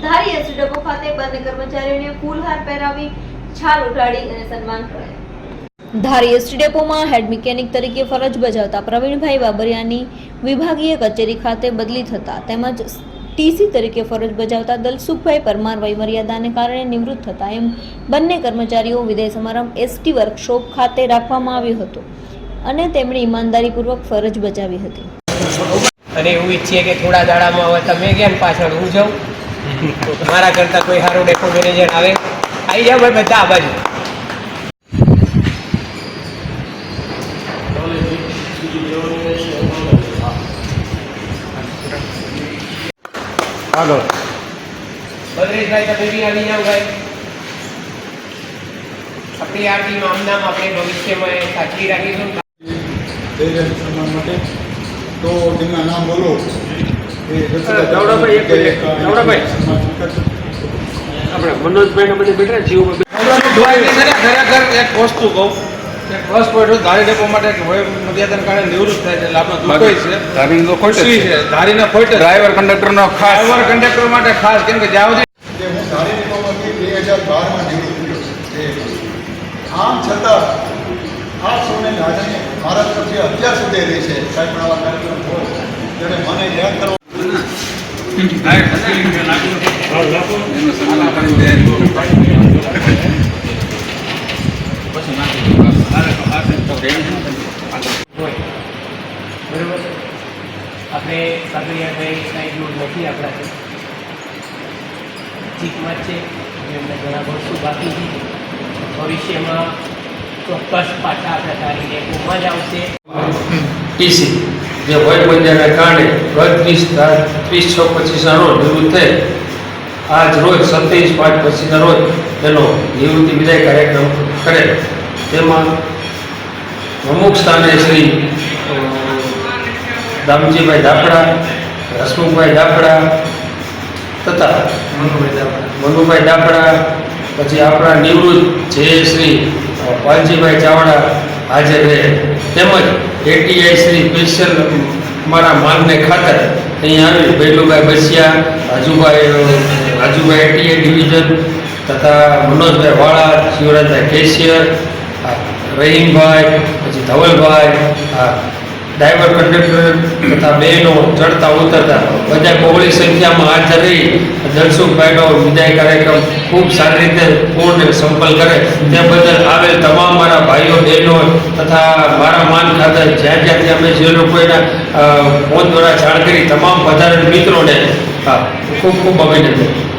ધારી ST depot ખાતે બંને કર્મચારીઓને ફૂલહાર પહેરાવી છાલ ઉડાડી અને સન્માન કરાયું। ધારી એસટી ડેપોમાં હેડ મિકેનિક તરીકે ફરજ બજાવતા પ્રવીણભાઈ બાબરિયાની વિભાગીય કચેરી ખાતે બદલી થતા તેમજ ટીસી તરીકે ફરજ બજાવતા દલસુખભાઈ પરમાર વયમર્યાદાને કારણે નિવૃત્ત થતા એમ બંને કર્મચારીઓ વિદાય સમારંભ એસટી વર્કશોપ ખાતે રાખવામાં આવ્યો હતો અને તેમણે ઈમાનદારીપૂર્વક ફરજ બજાવી હતી। અને એવું ઈચ્છીએ કે થોડા દાડામાં હવે તમે કેમ પાછળ હું જાઉં, મારા કરતાં કોઈ સારો ડેપો મેનેજર આવે, આવી જાવ ભાઈ બધા આ બાજુ। હાલો બદ્રેશભાઈ તમે બી આવી જાઓ ભાઈ। આપણી આ ટીમ આમ નામ આપણે ભવિષ્યમાં સાચવી રાખીશું। સન્માન માટે તો તેમના નામ બોલો। આપણે મનોજભાઈ બધી બેઠા ખરેખર એક વસ્તુ કહું કે પ્લસ પોઈન્ટ ધારી ડેપો માટે વય મર્યાદાને કારણે નિવૃત્ત થાય છે એટલે આપણે દુઃખ છે, ધારીનો ખોટ ખુશી છે, ધારીને ખોટ ડ્રાઈવર કંડક્ટરનો ખાસ ડ્રાઈવર કંડક્ટર માટે ખાસ, કેમ કે જ્યાં સુધી કે હું ધારી ડેપોમાંથી 2012માં નિવૃત્ત થયો છે। આમ છતાં આ સૌને લાગણી મારા તરફથી અત્યાર સુધી રહી છે। કાંઈ પણ આવા કાર્યક્રમ હોય ત્યારે મને યાદ કરો। બરોબર, આપણે કાગળિયાભાઈ સાહેબ નથી આપણાથી જીતમાં જ છે, એમને ઘણા વર્ષો બાકી છે। ભવિષ્યમાં ચોક્કસ પાછા આપણે ધારી ડેપોમાં જ આવશે। ટીસી જે વય મર્યાદાને કારણે ગત 30/6/25ના રોજ નિવૃત્ત થઈ આજ રોજ 27/5/25ના રોજ તેનો નિવૃત્તિ વિદાય કાર્યક્રમ કરે। તેમાં પ્રમુખ સ્થાને શ્રી દામજીભાઈ દાપડા, હસમુખભાઈ દાપડા તથા મનુભાઈ દાપડા, પછી આપણા નિવૃત્ત જે શ્રી પાલજીભાઈ ચાવડા હાજર રહે, તેમજ એટીઆઈ શ્રી સ્પેશિયલ અમારા માનને ખાતર અહીંયા આવી ભૈલુભાઈ બસિયા, રાજુભાઈ એટીઆઈ ડિવિઝન તથા મનોજભાઈ વાળા, શિવરાજભાઈ કેશિયર, રહીમભાઈ, પછી ધવલભાઈ, ડ્રાઈવર કંડક્ટર તથા બહેનો ચડતા ઉતરતા બધા બહોળી સંખ્યામાં હાજર રહી દલસુખભાઈનો વિદાય કાર્યક્રમ ખૂબ સારી રીતે પૂર્ણ સંપન્ન કરે તે બદલ આવેલ તમામ મારા ભાઈઓ બહેનો તથા મારા માન ખાતર જ્યાં જ્યાંથી અમે જે લોકોના ફોન દ્વારા જાણ કરી તમામ પધારેલ મિત્રોને ખૂબ ખૂબ અભિનંદન।